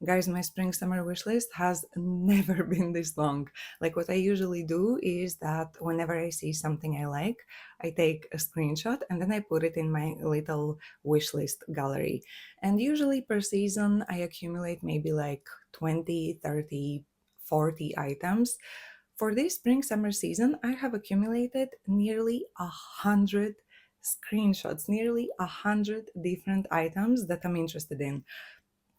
Guys, my spring summer wish list has never been this long. Like, what I usually do is that whenever I see something I like, I take a screenshot and then I put it in my little wish list gallery. And usually per season, I accumulate maybe like 20, 30, 40 items. For this spring summer season, I have accumulated nearly 100 screenshots, nearly 100 different items that I'm interested in.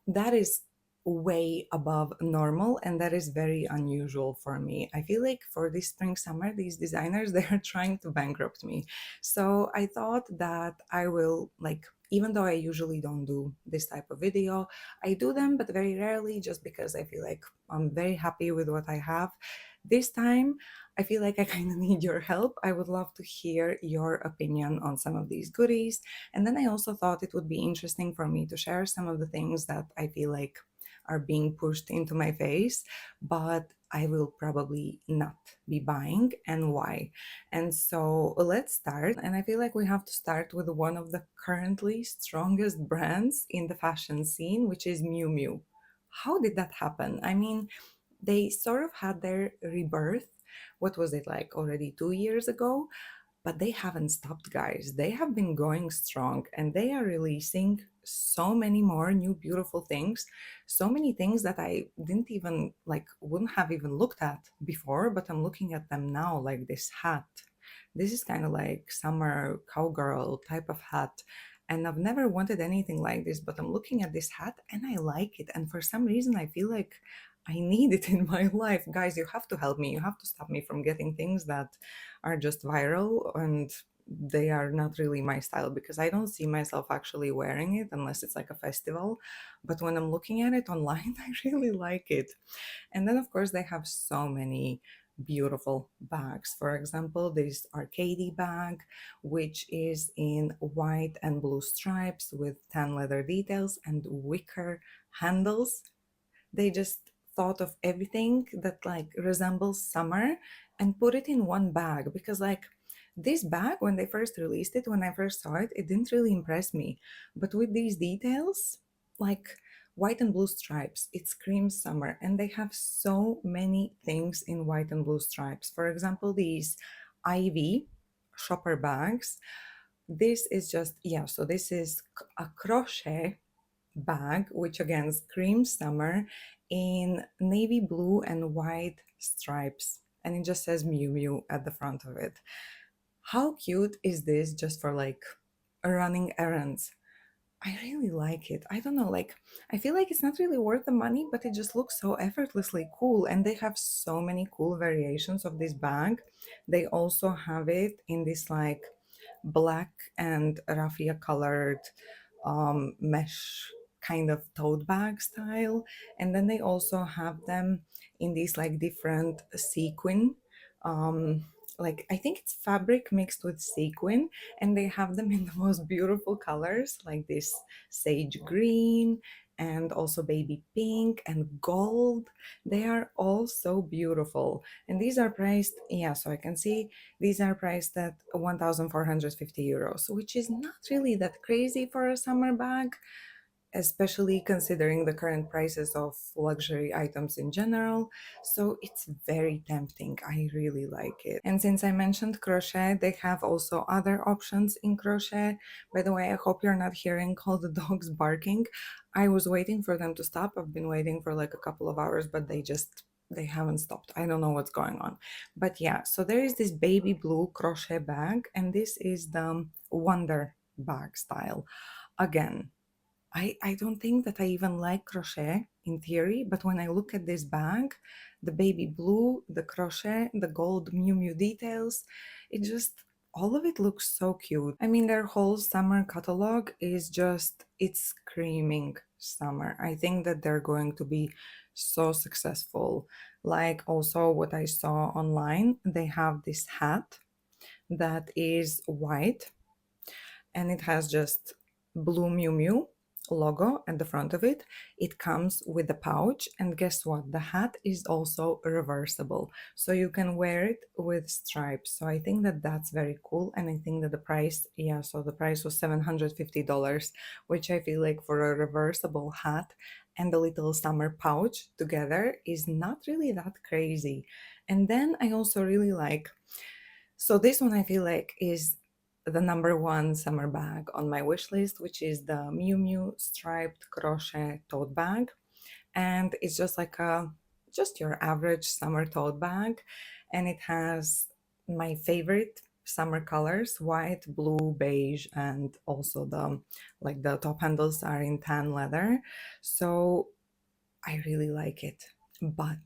That is way above normal, and that is very unusual for me. I feel like for this spring summer, these designers they are trying to bankrupt me. So I thought that I will, like, even though I usually don't do this type of video, I do them but very rarely, just because I feel like I'm very happy with what I have. This time I feel like I kind of need your help. I would love to hear your opinion on some of these goodies. And then I also thought it would be interesting for me to share some of the things that I feel like are being pushed into my face, but I will probably not be buying, and why. And so let's start. And I feel like we have to start with one of the currently strongest brands in the fashion scene, which is Miu Miu. How did that happen? I mean, they sort of had their rebirth. What was it, like already 2 years ago? But they haven't stopped, guys. They have been going strong and they are releasing so many more new beautiful things, so many things that I didn't even like, wouldn't have even looked at before, but I'm looking at them now. Like this hat, this is kind of like summer cowgirl type of hat, and I've never wanted anything like this, but I'm looking at this hat and I like it, and for some reason I feel like I need it in my life. Guys, you have to help me. You have to stop me from getting things that are just viral and they are not really my style, because I don't see myself actually wearing it unless it's like a festival. But when I'm looking at it online, I really like it. And then, of course, they have so many beautiful bags. For example, this Arcady bag, which is in white and blue stripes with tan leather details and wicker handles. They just thought of everything that like resembles summer and put it in one bag, because like this bag, when they first released it, when I first saw it, it didn't really impress me. But with these details, like white and blue stripes, it screams summer. And they have so many things in white and blue stripes. For example, these ivy shopper bags. This is just, yeah, so this is a crochet bag, which again screams summer, in navy blue and white stripes. And it just says Miu Miu at the front of it. How cute is this just for like running errands? I really like it. I don't know, like, I feel like it's not really worth the money, but it just looks so effortlessly cool. And they have so many cool variations of this bag. They also have it in this like black and raffia colored mesh kind of tote bag style. And then they also have them in these like different sequin, um, like I think it's fabric mixed with sequin, and they have them in the most beautiful colors, like this sage green and also baby pink and gold. They are all so beautiful, and these are priced, yeah, so I can see these are priced at 1,450 euros, which is not really that crazy for a summer bag, especially considering the current prices of luxury items in general. So it's very tempting. I really like it. And since I mentioned crochet, they have also other options in crochet. By the way, I hope you're not hearing all the dogs barking. I was waiting for them to stop. I've been waiting for like a couple of hours, but they haven't stopped. I don't know what's going on. But yeah, so there is this baby blue crochet bag, and this is the Wonder bag style. Again, I don't think that I even like crochet in theory, but when I look at this bag, the baby blue, the crochet, the gold Miu Miu details, it just, all of it looks so cute. I mean, their whole summer catalog is just, it's screaming summer. I think that they're going to be so successful. Like also what I saw online, they have this hat that is white and it has just blue Miu Miu logo at the front of it. It comes with a pouch, and guess what? The hat is also reversible, so you can wear it with stripes. So I think that that's very cool, and I think that the price, yeah, so the price was $750, which I feel like for a reversible hat and a little summer pouch together is not really that crazy. And then I also really like, so this one I feel like is the number one summer bag on my wish list, which is the Miu Miu striped crochet tote bag. And it's just like a just your average summer tote bag, and it has my favorite summer colors: white, blue, beige, and also the top handles are in tan leather. So I really like it. But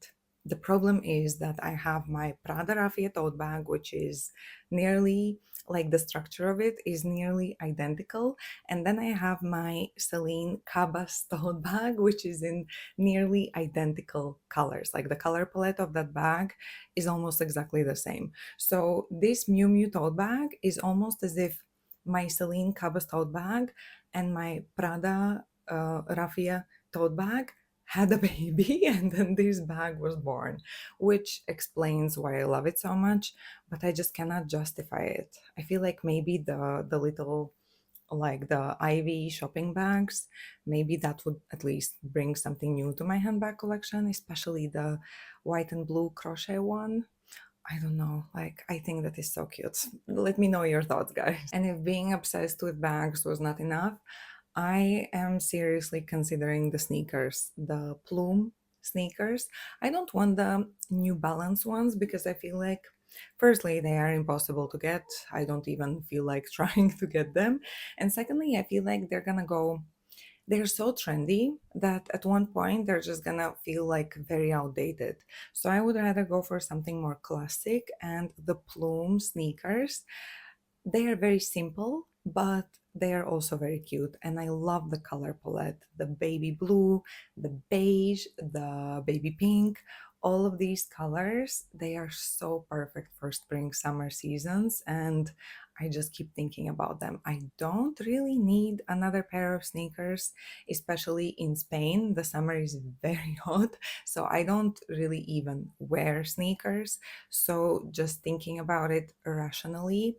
the problem is that I have my Prada raffia tote bag, which is nearly like the structure of it is nearly identical. And then I have my Celine Cabas tote bag, which is in nearly identical colors. Like the color palette of that bag is almost exactly the same. So this Miu Miu tote bag is almost as if my Celine Cabas tote bag and my Prada raffia tote bag had a baby and then this bag was born, which explains why I love it so much, but I just cannot justify it. I feel like maybe the little, like the Ivy shopping bags, maybe that would at least bring something new to my handbag collection, especially the white and blue crochet one. I don't know, like I think that is so cute. Let me know your thoughts, guys. And if being obsessed with bags was not enough, I am seriously considering the sneakers, the plume sneakers. I don't want the New Balance ones because I feel like, firstly, they are impossible to get. I don't even feel like trying to get them. And secondly, I feel like they're so trendy that at one point they're just gonna feel like very outdated. So I would rather go for something more classic, and the plume sneakers, they are very simple, but they are also very cute. And I love the color palette: the baby blue, the beige, the baby pink. All of these colors, they are so perfect for spring, summer seasons. And I just keep thinking about them. I don't really need another pair of sneakers, especially in Spain. The summer is very hot, so I don't really even wear sneakers. So just thinking about it rationally,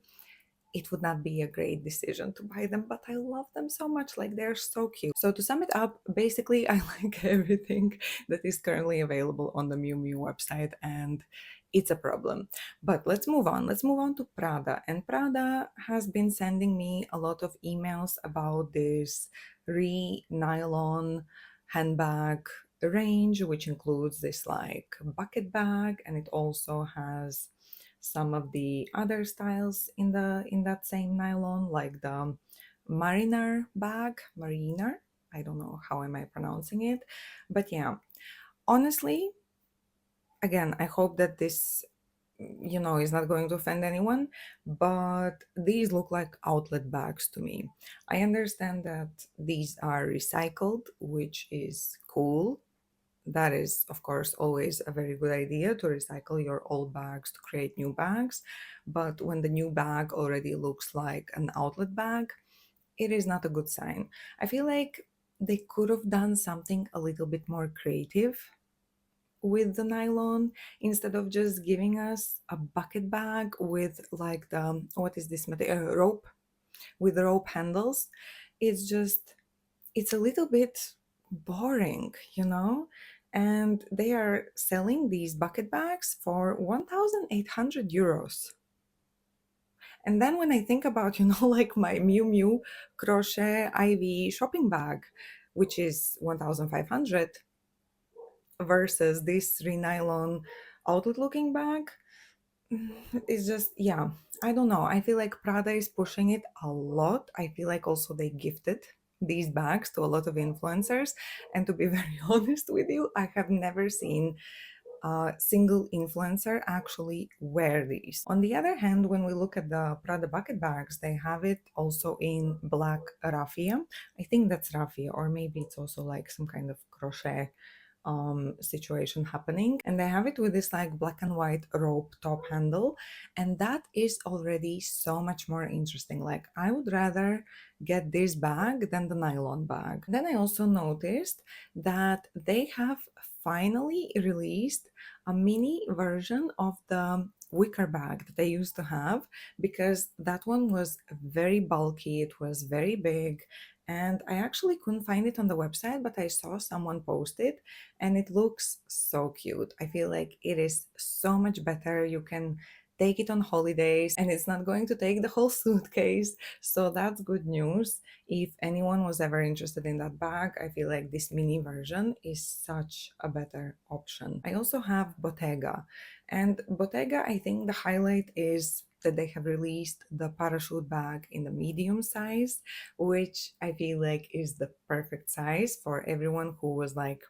it would not be a great decision to buy them, but I love them so much. Like they're so cute. So to sum it up, basically, I like everything that is currently available on the Miu Miu website, and it's a problem. But let's move on. Let's move on to Prada. And Prada has been sending me a lot of emails about this nylon handbag range, which includes this like bucket bag, and it also has some of the other styles in that same nylon, like the mariner. I don't know how am I pronouncing it, but yeah, honestly, again, I hope that this, is not going to offend anyone, but these look like outlet bags to me. I understand that these are recycled, which is cool. That is, of course, always a very good idea to recycle your old bags to create new bags. But when the new bag already looks like an outlet bag, it is not a good sign. I feel like they could have done something a little bit more creative with the nylon, instead of just giving us a bucket bag with like the, what is this material, rope, with rope handles. It's just, it's a little bit boring, And they are selling these bucket bags for 1,800 euros. And then when I think about, like my Miu Miu crochet Ivy shopping bag, which is 1,500, versus this nylon outlet looking bag, it's just, yeah, I don't know. I feel like Prada is pushing it a lot. I feel like also they gifted these bags to a lot of influencers. And to be very honest with you, I have never seen a single influencer actually wear these. On the other hand, when we look at the Prada bucket bags, they have it also in black raffia. I think that's raffia, or maybe it's also like some kind of crochet situation happening. And I have it with this like black and white rope top handle, and that is already so much more interesting. Like, I would rather get this bag than the nylon bag. Then I also noticed that they have finally released a mini version of the wicker bag that I used to have, because that one was very bulky, it was very big, and I actually couldn't find it on the website, but I saw someone post it and it looks so cute. I feel like it is so much better. You can take it on holidays and it's not going to take the whole suitcase. So that's good news. If anyone was ever interested in that bag, I feel like this mini version is such a better option. I also have Bottega, and Bottega, I think the highlight is that they have released the parachute bag in the medium size, which I feel like is the perfect size for everyone who was like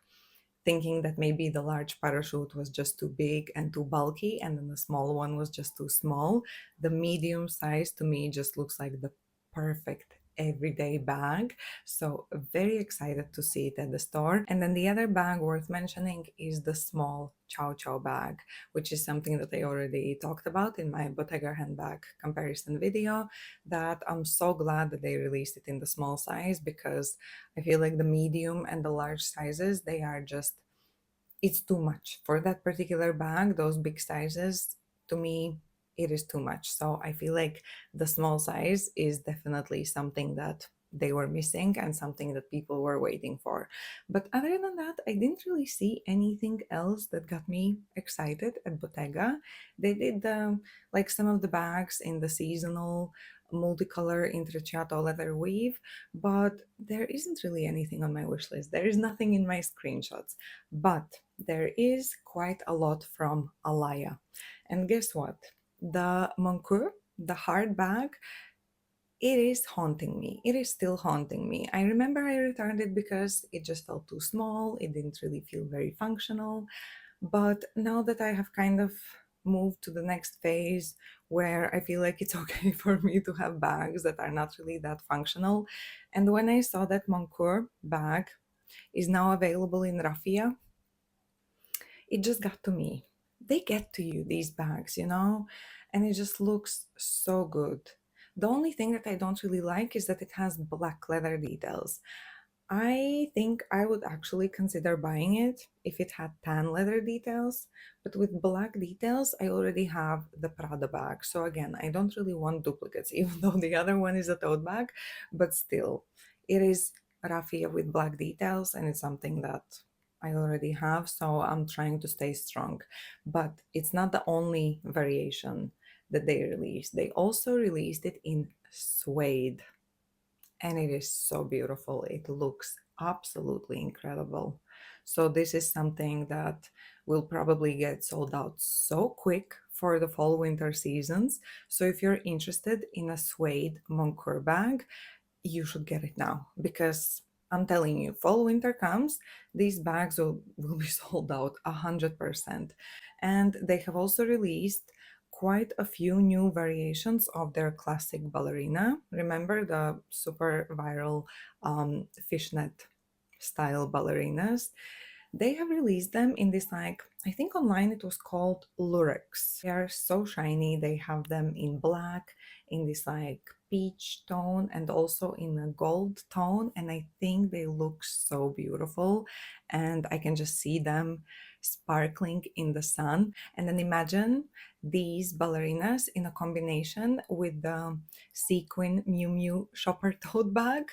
thinking that maybe the large parachute was just too big and too bulky, and then the small one was just too small. The medium size to me just looks like the perfect everyday bag. So very excited to see it at the store. And then the other bag worth mentioning is the small ciao bag, which is something that I already talked about in my Bottega handbag comparison video, that I'm so glad that they released it in the small size, because I feel like the medium and the large sizes, they are just, it's too much for that particular bag. Those big sizes, to me, it is too much. So I feel like the small size is definitely something that they were missing and something that people were waiting for. But other than that, I didn't really see anything else that got me excited at Bottega. They did like some of the bags in the seasonal multicolor intrecciato leather weave, but there isn't really anything on my wish list. There is nothing in my screenshots. But there is quite a lot from Alaia. And guess what? The Moncoeur, the hard bag, it is haunting me. It is still haunting me. I remember I returned it because it just felt too small. It didn't really feel very functional. But now that I have kind of moved to the next phase where I feel like it's okay for me to have bags that are not really that functional. And when I saw that Moncoeur bag is now available in raffia, it just got to me. They get to you, these bags, and it just looks so good. The only thing that I don't really like is that it has black leather details. I think I would actually consider buying it if it had tan leather details, but with black details, I already have the Prada bag. So again, I don't really want duplicates, even though the other one is a tote bag, but still, it is raffia with black details, and it's something that I already have, so I'm trying to stay strong. But it's not the only variation that they released. They also released it in suede, and it is so beautiful. It looks absolutely incredible. So this is something that will probably get sold out so quick for the fall winter seasons. So if you're interested in a suede Moncoeur bag, you should get it now, because I'm telling you, fall winter comes, these bags will be sold out 100%. And they have also released quite a few new variations of their classic ballerina. Remember the super viral fishnet style ballerinas? They have released them in this, like, I think online it was called Lurex. They are so shiny. They have them in black, in this like peach tone, and also in a gold tone. And I think they look so beautiful. And I can just see them sparkling in the sun. And then imagine these ballerinas in a combination with the sequin Miu Miu shopper tote bag.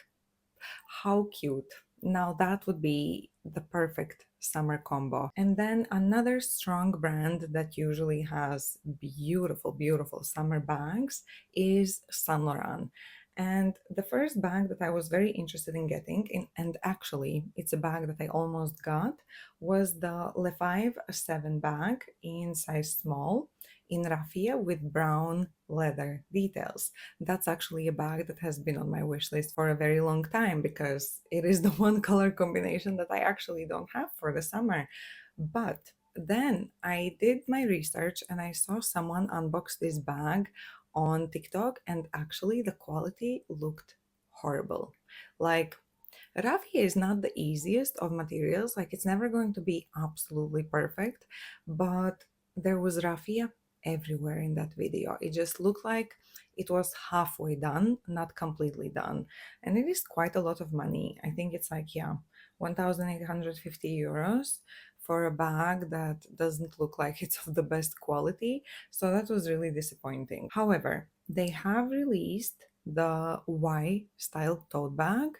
How cute. Now that would be the perfect summer combo. And then another strong brand that usually has beautiful, beautiful summer bags is Saint Laurent. And the first bag that I was very interested in getting, and actually it's a bag that I almost got, was the Le 5-7 bag in size small in raffia with brown leather details. That's actually a bag that has been on my wish list for a very long time, because it is the one color combination that I actually don't have for the summer. But then I did my research and I saw someone unbox this bag on TikTok, and actually the quality looked horrible. Like, Raffia is not the easiest of materials, like it's never going to be absolutely perfect, but there was raffia everywhere in that video. It just looked like it was halfway done, not completely done. And it is quite a lot of money. I think it's like, yeah, 1,850 euros for a bag that doesn't look like it's of the best quality. So that was really disappointing. However, they have released the Y style tote bag.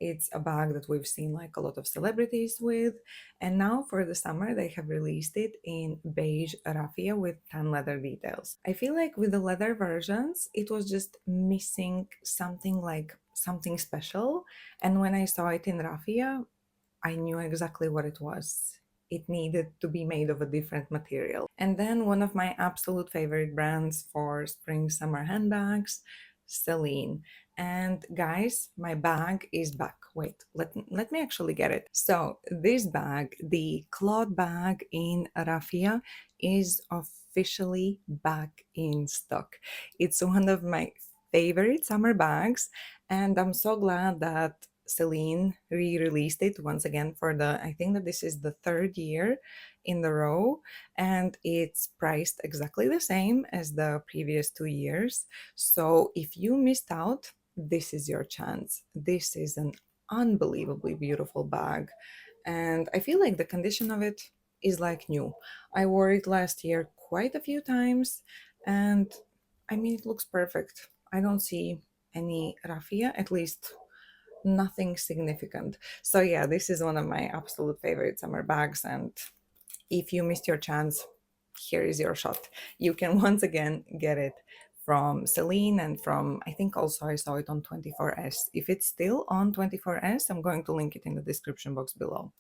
It's a bag that we've seen like a lot of celebrities with. And now for the summer, they have released it in beige raffia with tan leather details. I feel like with the leather versions, it was just missing something like something special. And when I saw it in raffia, I knew exactly what it was. It needed to be made of a different material. And then one of my absolute favorite brands for spring summer handbags, Celine. And guys, my bag is back. Wait, let me actually get it. So this bag, the cloth bag in raffia, is officially back in stock. It's one of my favorite summer bags, and I'm so glad that Celine re-released it once again for the, I think that this is the third year in the row, and it's priced exactly the same as the previous 2 years. So if you missed out, this is your chance. This is an unbelievably beautiful bag, and I feel like the condition of it is like new. I wore it last year quite a few times, and I mean, it looks perfect. I don't see any raffia, at least nothing significant. So yeah, this is one of my absolute favorite summer bags, and if you missed your chance, here is your shot. You can once again get it from Celine and from, I think also I saw it on 24S. If it's still on 24S, I'm going to link it in the description box below.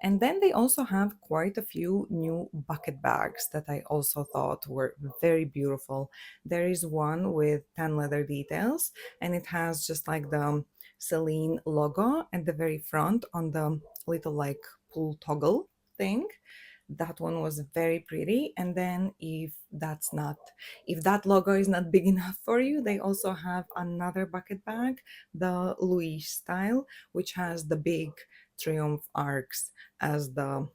And then they also have quite a few new bucket bags that I also thought were very beautiful. There is one with tan leather details, and it has just like the Celine logo at the very front on the little like pull toggle thing. That one was very pretty. And then if that logo is not big enough for you, they also have another bucket bag, the Louis style, which has the big triumph arcs as the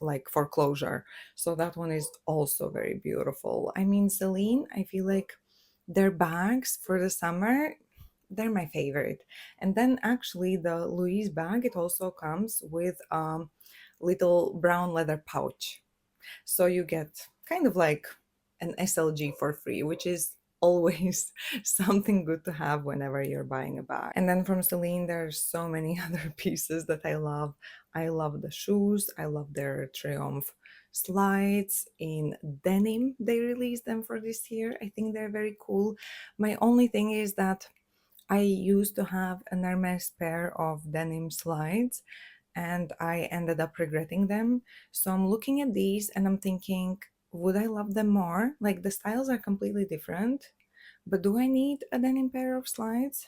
like foreclosure. So that one is also very beautiful. I mean, Celine, I feel like their bags for the summer, they're my favorite. And then actually the Louise bag, it also comes with little brown leather pouch. So you get kind of like an SLG for free, which is always something good to have whenever you're buying a bag. And then from Celine, there's so many other pieces that I love. I love the shoes. I love their Triumph slides in denim. They released them for this year. I think they're very cool. My only thing is that I used to have an Hermes pair of denim slides, and I ended up regretting them. So I'm looking at these and I'm thinking, would I love them more? Like the styles are completely different, but do I need a denim pair of slides?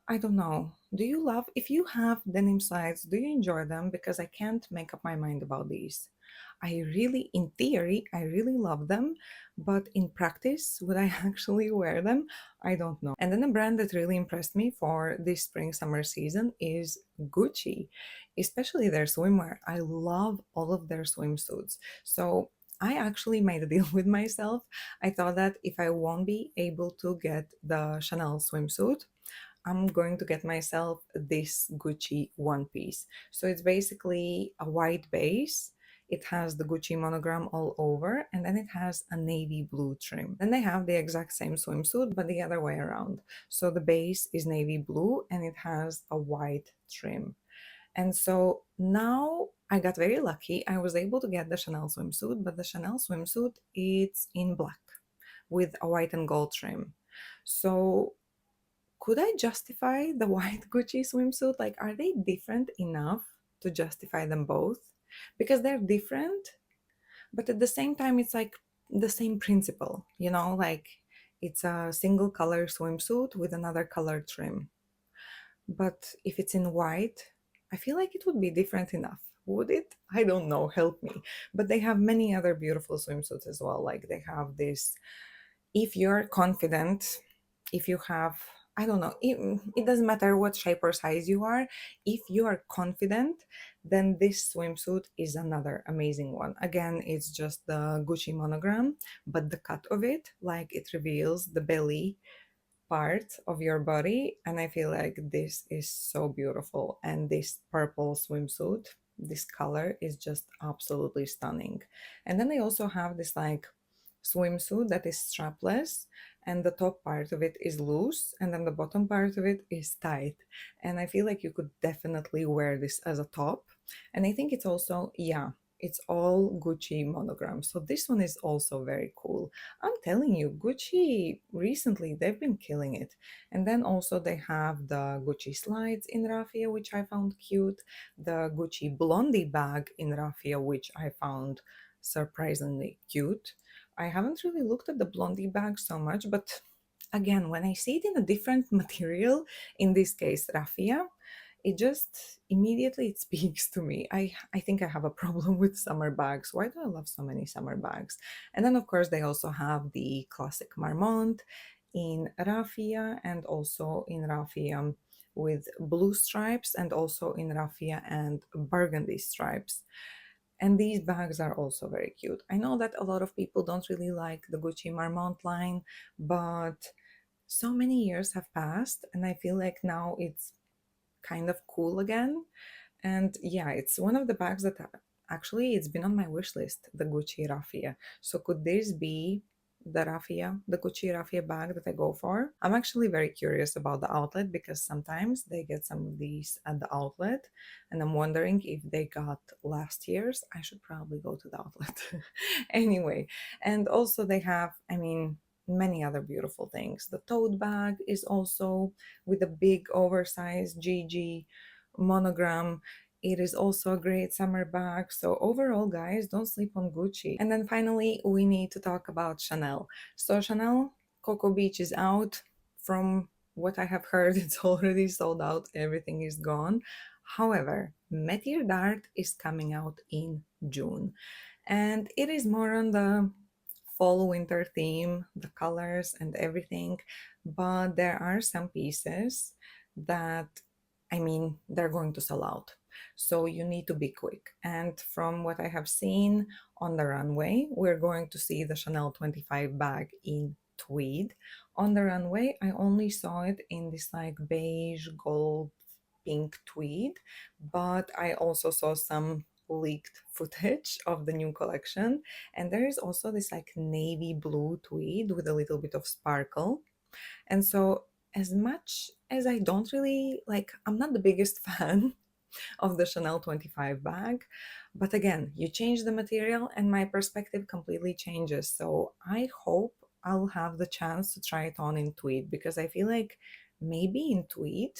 I don't know. Do you love, if you have denim slides, do you enjoy them? Because I can't make up my mind about these. I really, in theory, I really love them, but in practice, would I actually wear them? I don't know. And then a brand that really impressed me for this spring summer season is Gucci, especially their swimwear. I love all of their swimsuits. So I actually made a deal with myself. I thought that if I won't be able to get the Chanel swimsuit, I'm going to get myself this Gucci one piece. So it's basically a white base. It has the Gucci monogram all over, and then it has a navy blue trim. Then they have the exact same swimsuit, but the other way around. So the base is navy blue and it has a white trim. And so now I got very lucky. I was able to get the Chanel swimsuit, but the Chanel swimsuit it's in black with a white and gold trim. So could I justify the white Gucci swimsuit? Like, are they different enough to justify them both? Because they're different, but at the same time, it's like the same principle, you know, like it's a single color swimsuit with another color trim. But if it's in white, I feel like it would be different enough. Would it? I don't know, help me. But they have many other beautiful swimsuits as well. Like they have this, if you're confident, if you have I don't know, it doesn't matter what shape or size you are. If you are confident, then this swimsuit is another amazing one. Again, it's just the Gucci monogram, but the cut of it, like it reveals the belly part of your body, and I feel like this is so beautiful. And this purple swimsuit, this color is just absolutely stunning. And then they also have this like swimsuit that is strapless, and the top part of it is loose and then the bottom part of it is tight, and I feel like you could definitely wear this as a top. And I think it's also, yeah, it's all Gucci monogram, so this one is also very cool. I'm telling you, Gucci recently, they've been killing it. And then also they have the Gucci slides in raffia, which I found cute, the Gucci blondie bag in raffia, which I found surprisingly cute. I haven't really looked at the blondie bag so much, but again, when I see it in a different material, in this case raffia, it just immediately it speaks to me. I think I have a problem with summer bags. Why do I love so many summer bags? And then of course they also have the classic marmont in raffia, and also in raffia with blue stripes, and also in raffia and burgundy stripes. And these bags are also very cute. I know that a lot of people don't really like the Gucci Marmont line, but so many years have passed, and I feel like now it's kind of cool again. And yeah, it's one of the bags that actually it's been on my wish list, the Gucci raffia. So could this be the raffia, the Gucci raffia bag that I go for? I'm actually very curious about the outlet, because sometimes they get some of these at the outlet, and I'm wondering if they got last year's. I should probably go to the outlet. Anyway, and also they have, I mean, many other beautiful things. The tote bag is also with a big oversized GG monogram. It is also a great summer bag. So overall, guys, don't sleep on Gucci. And then finally, we need to talk about Chanel. So Chanel Coco Beach is out. From what I have heard, it's already sold out. Everything is gone. However, Metier Dart is coming out in June, and it is more on the fall winter theme, the colors and everything. But there are some pieces that, I mean, they're going to sell out. So you need to be quick. And from what I have seen on the runway, we're going to see the Chanel 25 bag in tweed. On the runway, I only saw it in this like beige, gold, pink tweed, but I also saw some leaked footage of the new collection. And there is also this like navy blue tweed with a little bit of sparkle. And so, as much as I don't really like, I'm not the biggest fan of the Chanel 25 bag, but again, you change the material and my perspective completely changes. So I hope I'll have the chance to try it on in tweed, because I feel like maybe in tweed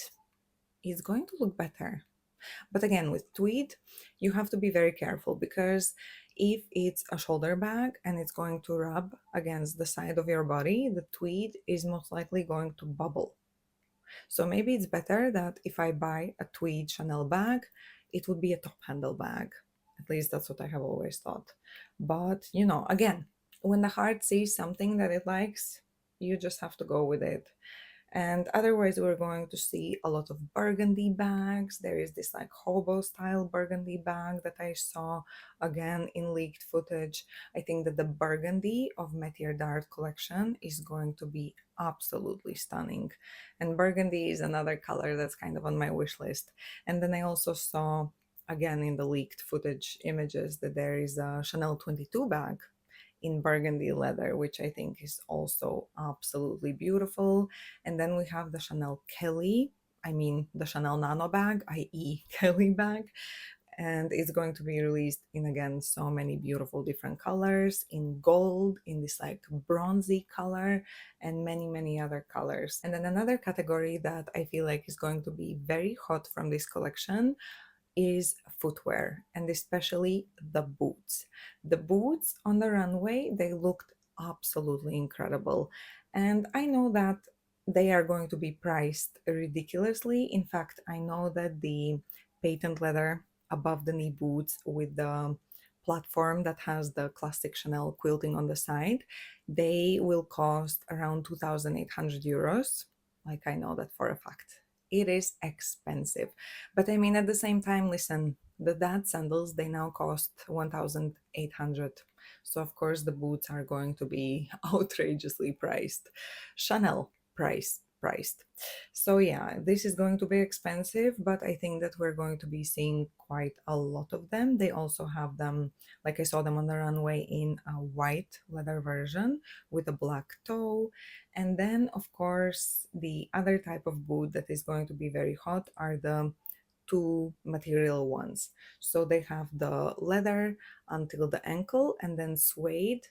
it's going to look better. But again, with tweed, you have to be very careful, because if it's a shoulder bag and it's going to rub against the side of your body, the tweed is most likely going to bubble. So maybe it's better that if I buy a tweed Chanel bag, it would be a top handle bag. At least that's what I have always thought. But, you know, again, when the heart sees something that it likes, you just have to go with it. And otherwise, we're going to see a lot of burgundy bags. There is this like hobo style burgundy bag that I saw again in leaked footage. I think that the burgundy of Metier Dart collection is going to be absolutely stunning. And burgundy is another color that's kind of on my wish list. And then I also saw again in the leaked footage images that there is a Chanel 22 bag in burgundy leather, which I think is also absolutely beautiful. And then we have the Chanel Kelly, I mean the Chanel Nano bag, i.e. Kelly bag. And it's going to be released in again so many beautiful different colors, in gold, in this like bronzy color, and many other colors. And then another category that I feel like is going to be very hot from this collection is footwear, and especially the boots. The boots on the runway, they looked absolutely incredible. And I know that they are going to be priced ridiculously. In fact, I know that the patent leather above the knee boots with the platform that has the classic Chanel quilting on the side, they will cost around 2,800 euros. Like, I know that for a fact. It is expensive. But I mean, at the same time, listen, the dad sandals, they now cost 1,800. So, of course, the boots are going to be outrageously priced. Chanel priced. So, yeah, this is going to be expensive, but I think that we're going to be seeing quite a lot of them. They also have them, like I saw them on the runway in a white leather version with a black toe. And then, of course, the other type of boot that is going to be very hot are the two material ones. So they have the leather until the ankle and then suede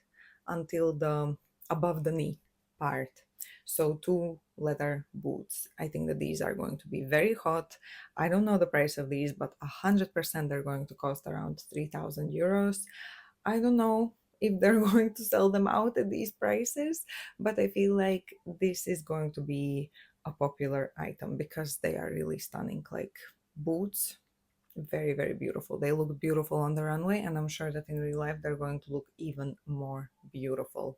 until the above the knee part. So two leather boots. I think that these are going to be very hot. I don't know the price of these, but 100% they're going to cost around 3,000 euros. I don't know if they're going to sell them out at these prices, but I feel like this is going to be a popular item because they are really stunning. Like boots, very, very beautiful. They look beautiful on the runway, and I'm sure that in real life they're going to look even more beautiful.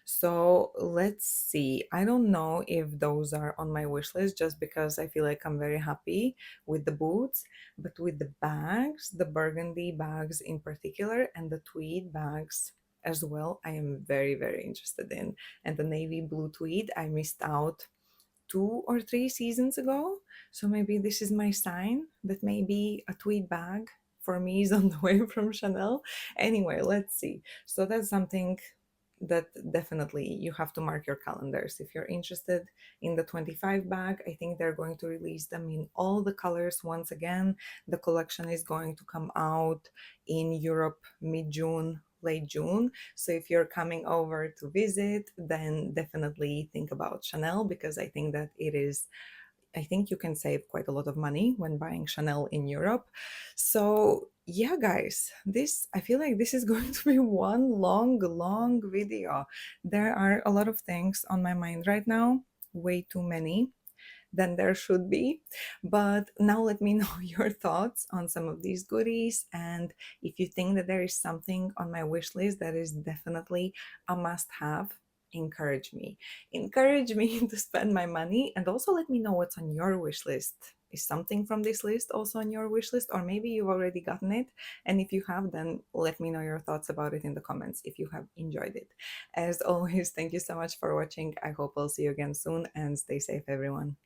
So let's see. I don't know if those are on my wish list just because I feel like I'm very happy with the boots, but with the bags, the burgundy bags in particular, and the tweed bags as well, I am very, very interested in. And the navy blue tweed, I missed out 2 or 3 seasons ago. So maybe this is my sign that maybe a tweed bag for me is on the way from Chanel. Anyway, let's see. So that's something that definitely you have to mark your calendars. If you're interested in the 25 bag, I think they're going to release them in all the colors once again. The collection is going to come out in Europe mid-June, late June. So if you're coming over to visit, then definitely think about Chanel because I think that it is, I think you can save quite a lot of money when buying Chanel in Europe. So, yeah, guys, this, I feel like this is going to be one long video. There are a lot of things on my mind right now, way too many than there should be. But now let me know your thoughts on some of these goodies. And if you think that there is something on my wish list that is definitely a must have, encourage me. Encourage me to spend my money. And also let me know what's on your wish list. Is something from this list also on your wish list? Or maybe you've already gotten it. And if you have, then let me know your thoughts about it in the comments if you have enjoyed it. As always, thank you so much for watching. I hope I'll see you again soon and stay safe, everyone.